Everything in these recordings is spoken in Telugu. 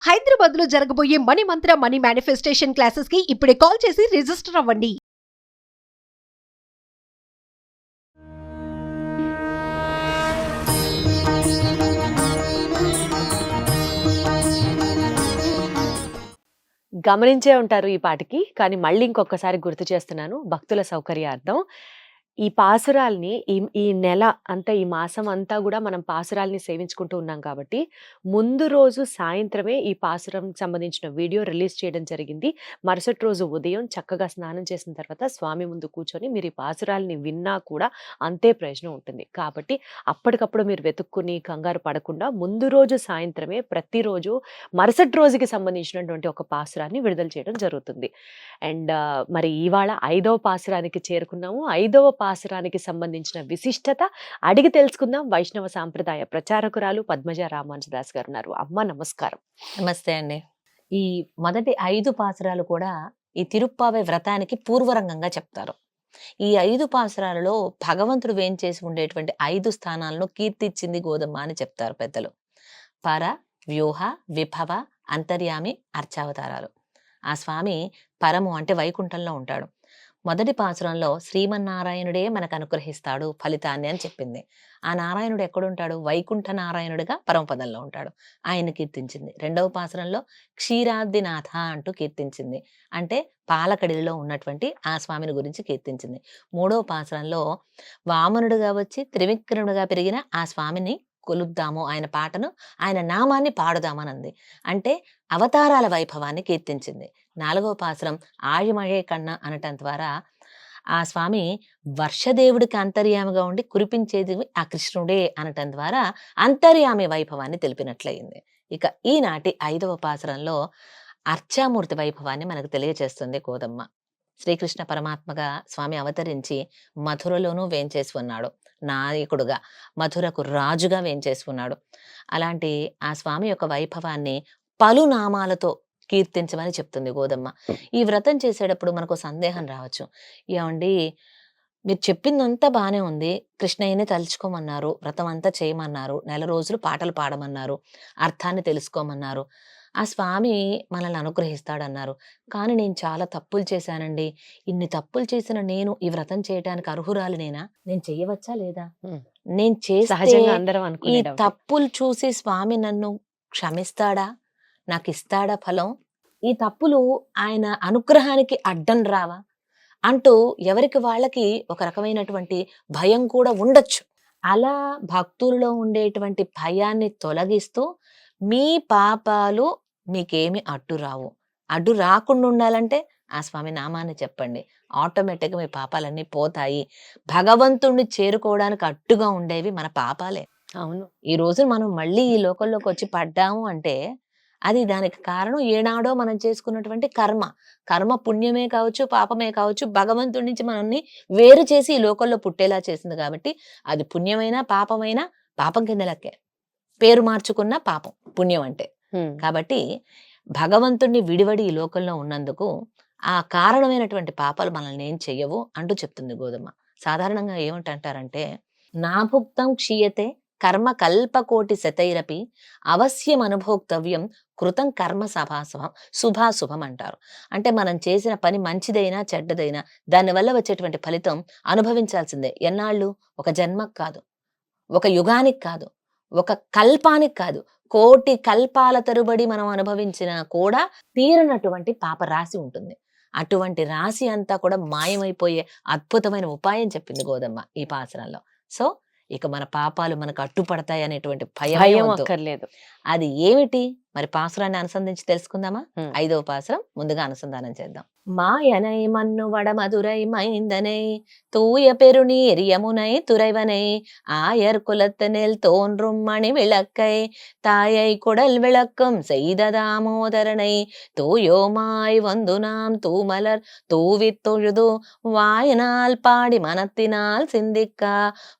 హైదరాబాద్ లో జరగబోయే మనీ మంత్ర మనీ మేనిఫెస్టేషన్ క్లాసెస్ కి ఇప్పుడే కాల్ చేసి రిజిస్టర్ అవ్వండి. గమనించే ఉంటారు ఈ పాటికి. కానీ మళ్ళీ ఇంకొకసారి గుర్తు చేస్తున్నాను భక్తుల సౌకర్యార్థం. ఈ పాసురాల్ని ఈ నెల అంతా, ఈ మాసం అంతా గూడా మనం పాసురాల్ని సేవించుకుంటూ ఉన్నాం కాబట్టి, ముందు రోజు సాయంత్రమే ఈ పాసురంకి సంబంధించిన వీడియో రిలీజ్ చేయడం జరిగింది. మరుసటి రోజు ఉదయం చక్కగా స్నానం చేసిన తర్వాత స్వామి ముందు కూర్చొని మీరు ఈ పాసురాల్ని విన్నా కూడా అంతే ప్రయోజనం ఉంటుంది. కాబట్టి అప్పటికప్పుడు మీరు వెతుక్కుని కంగారు పడకుండా ముందు రోజు సాయంత్రమే ప్రతిరోజు మరుసటి రోజుకి సంబంధించినటువంటి ఒక పాసురాన్ని విడుదల చేయడం జరుగుతుంది. అండ్ మరి ఇవాళ 5వ పాసురానికి చేరుకున్నాము. 5వ పాసురానికి సంబంధించిన విశిష్టత అడిగి తెలుసుకుందాం. వైష్ణవ సాంప్రదాయ ప్రచారకురాలు పద్మజ రామానుజదాస్ గారు ఉన్నారు. అమ్మ నమస్కారం. నమస్తే అండి. ఈ మొదటి 5 పాసురాలు కూడా ఈ తిరుప్పావై వ్రతానికి పూర్వరంగంగా చెప్తారు. ఈ 5 పాసురాలలో భగవంతుడు వేంచేసి ఉండేటువంటి 5 స్థానాలను కీర్తిచ్చింది గోదమ్మ అని చెప్తారు పెద్దలు. పర, వ్యూహ, విభవ, అంతర్యామి, అర్చావతారాలు. ఆ స్వామి పరము అంటే వైకుంఠంలో ఉంటాడు. మొదటి పాసురంలో శ్రీమన్నారాయణుడే మనకు అనుగ్రహిస్తాడు ఫలితాన్ని అని చెప్పింది. ఆ నారాయణుడు ఎక్కడుంటాడు? వైకుంఠ నారాయణుడిగా పరమపదంలో ఉంటాడు. ఆయన కీర్తించింది. 2వ పాసురంలో క్షీరాద్రినాథ అంటూ కీర్తించింది. అంటే పాలకడిలో ఉన్నటువంటి ఆ స్వామిని గురించి కీర్తించింది. 3వ పాసురంలో వామనుడుగా వచ్చి త్రివిక్రముడుగా పెరిగిన ఆ స్వామిని కొలుద్దాము, ఆయన పాటను, ఆయన నామాన్ని పాడుదామనంది. అంటే అవతారాల వైభవాన్ని కీర్తించింది. 4వ పాసురం ఆழிమഴే కన్నా అనటం ద్వారా ఆ స్వామి వర్షదేవుడికి అంతర్యామిగా ఉండి కురిపించేది ఆ కృష్ణుడే అనటం ద్వారా అంతర్యామి వైభవాన్ని తెలిపినట్లయింది. ఇక ఈనాటి 5వ పాసురంలో అర్చామూర్తి వైభవాన్ని మనకు తెలియజేస్తుంది గోదమ్మ. శ్రీకృష్ణ పరమాత్మగా స్వామి అవతరించి మధురలోనూ వేంచేసి ఉన్నాడు. నాయకుడుగా, మధురకు రాజుగా వేంచేసి ఉన్నాడు. అలాంటి ఆ స్వామి యొక్క వైభవాన్ని పలు నామాలతో కీర్తించమని చెప్తుంది గోదమ్మ. ఈ వ్రతం చేసేటప్పుడు మనకు సందేహం రావచ్చు. ఏమండి, మీరు చెప్పిందంతా బానే ఉంది, కృష్ణయ్యని తలుచుకోమన్నారు, వ్రతం అంతా చేయమన్నారు, నెల రోజులు పాటలు పాడమన్నారు, అర్థాన్ని తెలుసుకోమన్నారు, ఆ స్వామి మనల్ని అనుగ్రహిస్తాడన్నారు. కానీ నేను చాలా తప్పులు చేశానండి, ఇన్ని తప్పులు చేసిన నేను ఈ వ్రతం చేయడానికి అర్హురాలు నేనా? నేను చెయ్యవచ్చా లేదా? నేను చేస్తే సహజంగా అందరం ఈ అనుకునే డౌటే. తప్పులు చూసి స్వామి నన్ను క్షమిస్తాడా? నాకు ఇస్తాడా ఫలం? ఈ తప్పులు ఆయన అనుగ్రహానికి అడ్డం రావా అంటూ ఎవరికి వాళ్ళకి ఒక రకమైనటువంటి భయం కూడా ఉండొచ్చు. అలా భక్తుల్లో ఉండేటువంటి భయాన్ని తొలగిస్తూ మీ పాపాలు మీకేమి అడ్డు రావు. అడ్డు రాకుండా ఉండాలంటే ఆ స్వామి నామాన్ని చెప్పండి. ఆటోమేటిక్గా మీ పాపాలన్నీ పోతాయి. భగవంతుణ్ణి చేరుకోవడానికి అడ్డుగా ఉండేవి మన పాపాలే. అవును. ఈ రోజు మనం మళ్ళీ ఈ లోకంలోకి వచ్చి పడ్డాము అంటే అది దానికి కారణం ఏనాడో మనం చేసుకున్నటువంటి కర్మ. కర్మ పుణ్యమే కావచ్చు, పాపమే కావచ్చు, భగవంతుడి నుంచి మనల్ని వేరు చేసి ఈ లోకంలో పుట్టేలా చేసింది కాబట్టి అది పుణ్యమైనా పాపమైనా పాపం కింద లెక్కే. పేరు మార్చుకున్న పాపం పుణ్యం అంటే. కాబట్టి భగవంతుణ్ణి విడివడి ఈ లోకంలో ఉన్నందుకు ఆ కారణమైనటువంటి పాపాలు మనల్ని ఏం చెయ్యవు అంటూ చెప్తుంది గోదమ్మ. సాధారణంగా ఏమిటంటారంటే, నాభుక్తం క్షీయతే కర్మ కల్పకోటి శతైరపి అవశ్యం అనుభోక్తవ్యం కృతం కర్మ శుభాశుభం అంటారు. అంటే మనం చేసిన పని మంచిదైనా చెడ్డదైనా దానివల్ల వచ్చేటువంటి ఫలితం అనుభవించాల్సిందే. ఎన్నాళ్ళు? ఒక జన్మకు కాదు, ఒక యుగానికి కాదు, ఒక కల్పానికి కాదు, కోటి కల్పాల తరుబడి మనం అనుభవించినా కూడా తీరనటువంటి పాప రాశి ఉంటుంది. అటువంటి రాశి అంతా కూడా మాయమైపోయే అద్భుతమైన ఉపాయం చెప్పింది గోదమ్మ ఈ పాసరంలో. సో ఇక మన పాపాలు మనకు అడ్డుపడతాయి అనేటువంటి భయం అక్కర్లేదు. అది ఏమిటి మరి? పాసురాన్ని అనుసంధించి తెలుసుకుందామా? 5వ పాసురం ముందుగా అనుసంధానం చేద్దాం. மாயனை மன்னுவட மதுரை மைந்தனை தூய பெருநீர் யமுனை துறைவனை ஆயர் குலத்தினில் தோன்றும் மணி விளக்கை தாயை குடல் விளக்கம் செய்த தாமோதரனை தூயோமாய் வந்து நாம் தூமலர் தூவித் தொழுது வாயினால் பாடி மனத்தினால் சிந்திக்கா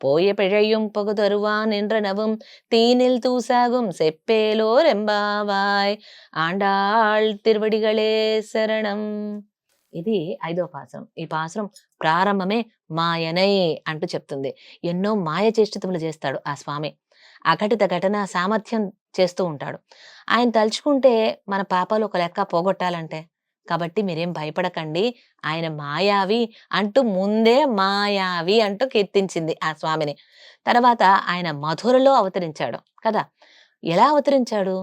போய பிழையும் பகுதருவான் என்றனவும் தீனில் தூசாகும் செப்பேலோர் எம்பாவாய் ఆండాళ్ తిరువడిగళే శరణం. ఇది 5వ పాసురం. ఈ పాసురం ప్రారంభమే మాయనై అంటూ చెప్తుంది. ఎన్నో మాయ చేష్టములు చేస్తాడు ఆ స్వామి. అఘటిత ఘటన సామర్థ్యం చేస్తూ ఉంటాడు. ఆయన తలుచుకుంటే మన పాపాలు ఒక లెక్క పోగొట్టాలంటే. కాబట్టి మీరేం భయపడకండి. ఆయన మాయావి అంటూ ముందే మాయావి అంటూ కీర్తించింది ఆ స్వామిని. తర్వాత ఆయన మధురలో అవతరించాడు కదా! ఎలా అవతరించాడు?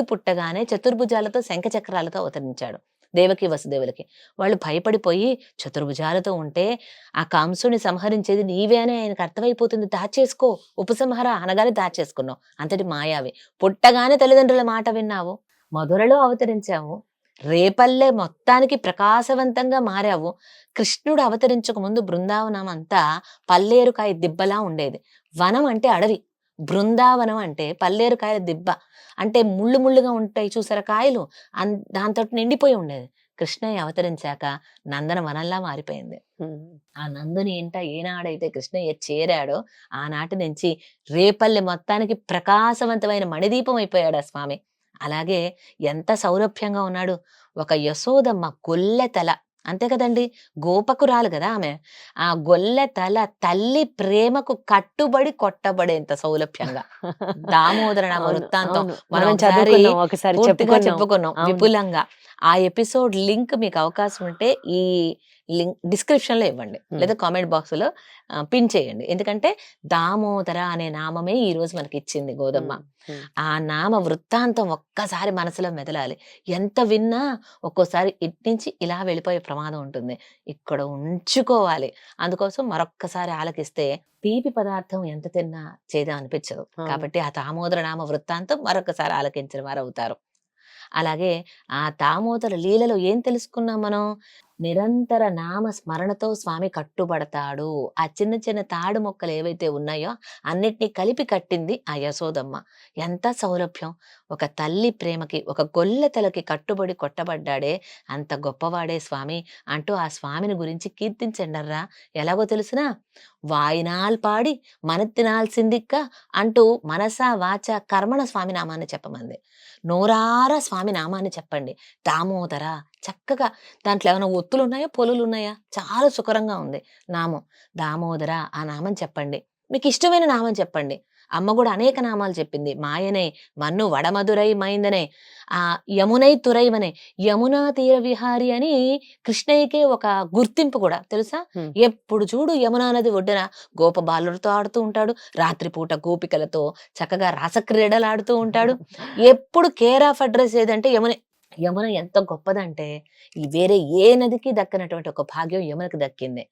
పుట్టగానే చతుర్భుజాలతో శంఖచక్రాలతో అవతరించాడు. దేవకి వసుదేవులకి. వాళ్ళు భయపడిపోయి చతుర్భుజాలతో ఉంటే ఆ కంసుని సంహరించేది నీవే అని ఆయనకు అర్థమైపోతుంది. దాచేసుకో, ఉపసంహర అనగానే దాచేసుకున్నావు. అంతటి మాయావి. పుట్టగానే తల్లిదండ్రుల మాట విన్నావు, మధురలో అవతరించావు, రేపల్లె మొత్తానికి ప్రకాశవంతంగా మారావు. కృష్ణుడు అవతరించక ముందు బృందావనం అంతా పల్లేరుకాయ దిబ్బలా ఉండేది. వనం అంటే అడవి, బృందావనం అంటే పల్లేరుకాయల దిబ్బ. అంటే ముళ్ళు ముళ్ళుగా ఉంటాయి చూసారా కాయలు, దాంతో నిండిపోయి ఉండేది. కృష్ణయ్య అవతరించాక నందన వనంలా మారిపోయింది. ఆ నందుని ఇంట ఏనాడైతే కృష్ణయ్య చేరాడో ఆనాటి నుంచి రేపల్లె మొత్తానికి ప్రకాశవంతమైన మణిదీపం అయిపోయాడు ఆ స్వామి. అలాగే ఎంత సౌరభ్యంగా ఉన్నాడు. ఒక యశోదమ్మ గొల్లె తల, అంతే కదండి, గోపకురాలు కదా ఆమె. ఆ గొల్లె తల తల్లి ప్రేమకు కట్టుబడి కొట్టబడేంత సౌలభ్యంగా దామోదర నామ వృత్తాంతం మనం ఒకసారి పూర్తిగా చెప్పుకున్నాం విపులంగా. ఆ ఎపిసోడ్ లింక్ మీకు అవకాశం ఉంటే ఈ లింక్ డిస్క్రిప్షన్ లో ఇవ్వండి, లేదా కామెంట్ బాక్స్ లో పిన్ చేయండి. ఎందుకంటే దామోదర అనే నామమే ఈ రోజు మనకి ఇచ్చింది గోదమ్మ. ఆ నామ వృత్తాంతం ఒక్కసారి మనసులో మెదలాలి. ఎంత విన్నా ఒక్కోసారి ఇటు నుంచి ఇలా వెళ్ళిపోయే ప్రమాదం ఉంటుంది. ఇక్కడ ఉంచుకోవాలి. అందుకోసం మరొక్కసారి ఆలకిస్తే తీపి పదార్థం ఎంత తిన్నా చేదా అనిపించదు. కాబట్టి ఆ దామోదర నామ వృత్తాంతం మరొకసారి ఆలకించిన వారు అవుతారు. అలాగే ఆ దామోదర లీలలో ఏం తెలుసుకున్నాం మనం? నిరంతర నామ స్మరణతో స్వామి కట్టుబడతాడు. ఆ చిన్న చిన్న తాడు మొక్కలు ఏవైతే ఉన్నాయో అన్నిటినీ కలిపి కట్టింది ఆ యశోదమ్మ. ఎంత సౌలభ్యం! ఒక తల్లి ప్రేమకి, ఒక గొల్లె తలకి కట్టుబడి కొట్టబడ్డాడే అంత గొప్పవాడే స్వామి అంటూ ఆ స్వామిని గురించి కీర్తించండర్రా. ఎలాగో తెలుసునా? వాయినాల్ పాడి మనతినాల్సిందిక్క అంటూ మనసా వాచ కర్మణ స్వామి నామాన్ని చెప్పమంది. నోరారా స్వామి నామాన్ని చెప్పండి. దామోదర చక్కగా, దాంట్లో ఏమైనా ఒత్తులు ఉన్నాయా, పొలులు ఉన్నాయా? చాలా సుకరంగా ఉంది నామం. దామోదర ఆ నామం చెప్పండి. మీకు ఇష్టమైన నామం చెప్పండి. అమ్మ కూడా అనేక నామాలు చెప్పింది. మాయనే, మన్ను వడమధురై మైందనే, ఆ యమునై తురైవనే, యమునా తీర విహారి అని కృష్ణయ్యకే ఒక గుర్తింపు కూడా తెలుసా? ఎప్పుడు చూడు యమునా నది ఒడ్డున గోప బాలులతో ఆడుతూ ఉంటాడు. రాత్రిపూట గోపికలతో చక్కగా రాసక్రీడలాడుతూ ఉంటాడు. ఎప్పుడు కేర్ ఆఫ్ అడ్రస్ ఏదంటే యమునే. యమున ఎంత గొప్పదంటే వేరే ఏ నదికి దక్కనటువంటి ఒక భాగ్యం యమునకు దక్కింది.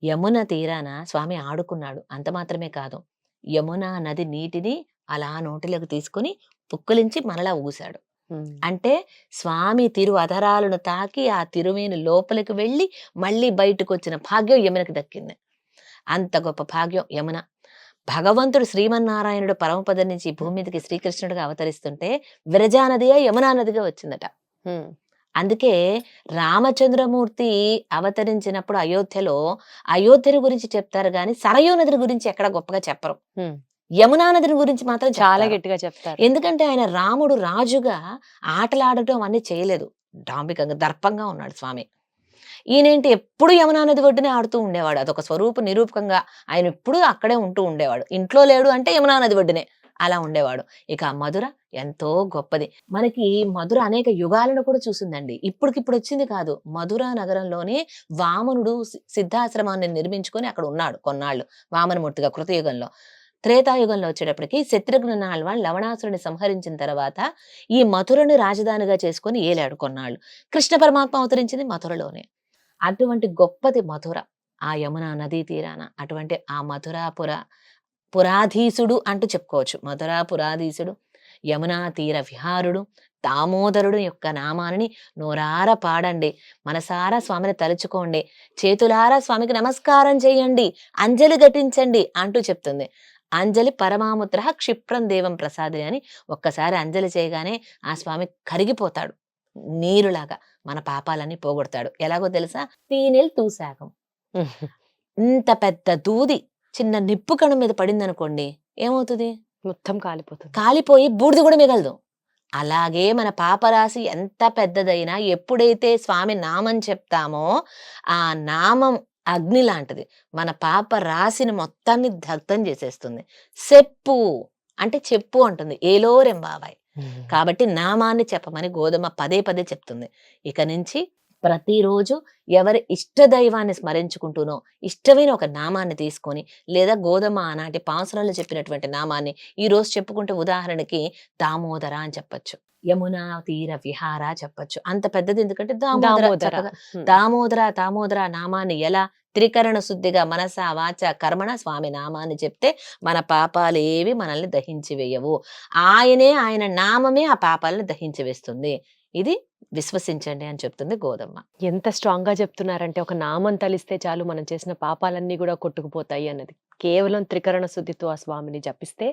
యమున తీరాన స్వామి ఆడుకున్నాడు. అంత మాత్రమే కాదు, యమునా నది నీటిని అలా నోటిలోకి తీసుకుని పుక్కిలించి మనలా ఊశాడు. అంటే స్వామి తిరు అధరాలను తాకి ఆ తిరుమేని లోపలికి వెళ్ళి మళ్ళీ బయటకు వచ్చిన భాగ్యం యమునకు దక్కింది. అంత గొప్ప భాగ్యం యమున. భగవంతుడు శ్రీమన్నారాయణుడు పరమపదం నుంచి భూమి మీదకి శ్రీకృష్ణుడిగా అవతరిస్తుంటే విరజానదిగా యమునా నదిగా వచ్చిందట. అందుకే రామచంద్రమూర్తి అవతరించినప్పుడు అయోధ్యను గురించి చెప్తారు గాని సరయూ నది గురించి ఎక్కడ గొప్పగా చెప్పరు. యమునా నదిని గురించి మాత్రం చాలా గట్టిగా చెప్తారు. ఎందుకంటే ఆయన రాముడు రాజుగా ఆటలాడటం అన్ని చేయలేదు. డాంబికంగా దర్పంగా ఉన్నాడు స్వామి. ఈయనేంటి ఎప్పుడు యమునా నది ఒడ్డునే ఆడుతూ ఉండేవాడు. అదొక స్వరూప నిరూపకంగా ఆయన ఎప్పుడు అక్కడే ఉంటూ ఉండేవాడు. ఇంట్లో లేడు అంటే యమునా నది ఒడ్డునే అలా ఉండేవాడు. ఇక మధుర ఎంతో గొప్పది. మనకి మధుర అనేక యుగాలను కూడా చూసిందండి. ఇప్పటికిప్పుడు వచ్చింది కాదు. మధుర నగరంలోనే వామనుడు సిద్ధాశ్రమాన్ని నిర్మించుకొని అక్కడ ఉన్నాడు కొన్నాళ్ళు, వామనమూర్తిగా కృతయుగంలో. త్రేతాయుగంలో వచ్చేటప్పటికి శత్రుఘ్న ఆళ్వాన్ లవణాసురుని సంహరించిన తర్వాత ఈ మధురని రాజధానిగా చేసుకొని ఏలాడు కొన్నాళ్ళు. కృష్ణ పరమాత్మ అవతరించింది మధురలోనే. అటువంటి గొప్పది మధుర, ఆ యమునా నదీ తీరాన. అటువంటి ఆ పురాధీసుడు అంటూ చెప్పుకోవచ్చు. మధురాపురాధీసుడు, యమునా తీర విహారుడు, దామోదరుడు యొక్క నామాన్ని నోరార పాడండి. మనసారా స్వామిని తలుచుకోండి. చేతులారా స్వామికి నమస్కారం చేయండి, అంజలి ఘటించండి అంటూ చెప్తుంది. అంజలి పరమాముద్ర క్షిప్రం దేవం ప్రసాది అని ఒక్కసారి అంజలి చేయగానే ఆ స్వామి కరిగిపోతాడు నీరులాగా. మన పాపాలన్నీ పోగొడతాడు. ఎలాగో తెలుసా? తీనెల్ తూసాగం. ఇంత పెద్ద దూది చిన్న నిప్పు కణం మీద పడింది అనుకోండి, ఏమవుతుంది? మొత్తం కాలిపోతుంది. కాలిపోయి బూడిద కూడా మిగలదు. అలాగే మన పాపరాశి ఎంత పెద్దదైనా ఎప్పుడైతే స్వామి నామం చెప్తామో ఆ నామం అగ్ని లాంటిది. మన పాప రాశిని మొత్తాన్ని దగ్ధం చేసేస్తుంది. సెప్పు అంటే చెప్పు అంటుంది, ఏలోరెంబావాయ్. కాబట్టి నామాన్ని చెప్పమని గోధుమ పదే పదే చెప్తుంది. ఇక నుంచి ప్రతిరోజు ఎవరి ఇష్ట దైవాన్ని స్మరించుకుంటూనో ఇష్టమైన ఒక నామాన్ని తీసుకొని, లేదా గోధుమ ఆనాటి పాసురంలో చెప్పినటువంటి నామాన్ని ఈ రోజు చెప్పుకుంటే, ఉదాహరణకి దామోదర అని చెప్పొచ్చు, యమునా తీర విహార చెప్పొచ్చు. అంత పెద్దది ఎందుకంటే దామోదర. దామోదర. చక్కగా దామోదర దామోదర నామాన్ని ఎలా త్రికరణ శుద్ధిగా మనస వాచ కర్మణ స్వామి నామాన్ని చెప్తే మన పాపాలు ఏవి మనల్ని దహించి వేయవు. ఆయన నామమే ఆ పాపాలను దహించి వేస్తుంది. ఇది విశ్వసించండి అని చెప్తుంది గోధమ్మ. ఎంత స్ట్రాంగ్ గా చెప్తున్నారంటే, ఒక నామం తలిస్తే చాలు మనం చేసిన పాపాలన్నీ కూడా కొట్టుకుపోతాయి అన్నది. కేవలం త్రికరణ శుద్ధితో ఆ స్వామిని జపిస్తే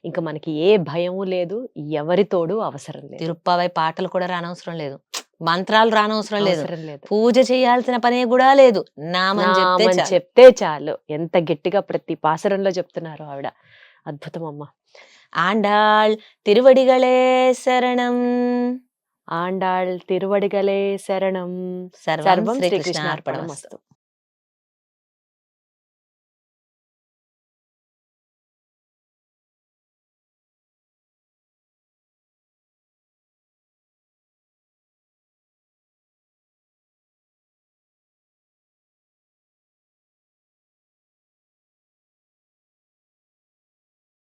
ఇంకా మనకి ఏ భయము లేదు, ఎవరి తోడు అవసరం లేదు. తిరుప్పావై పాటలు కూడా రానవసరం లేదు, మంత్రాలు రానవసరం లేదు, అవసరం లేదు. పూజ చేయాల్సిన పనే కూడా లేదు, నామం చెప్తే నామం చాలు. చెప్తే చాలు. ఎంత గట్టిగా ప్రతి పాసరంలో చెప్తున్నారు ఆవిడ. అద్భుతం అమ్మ. ఆండాళ్ తిరువడిగళే శరణం. ఆండాళ్ తిరువడిగలే శరణం. సర్వం సర్వం శ్రీకృష్ణార్పణమస్తు. శ్రీకృష్ణార్పణమస్తు.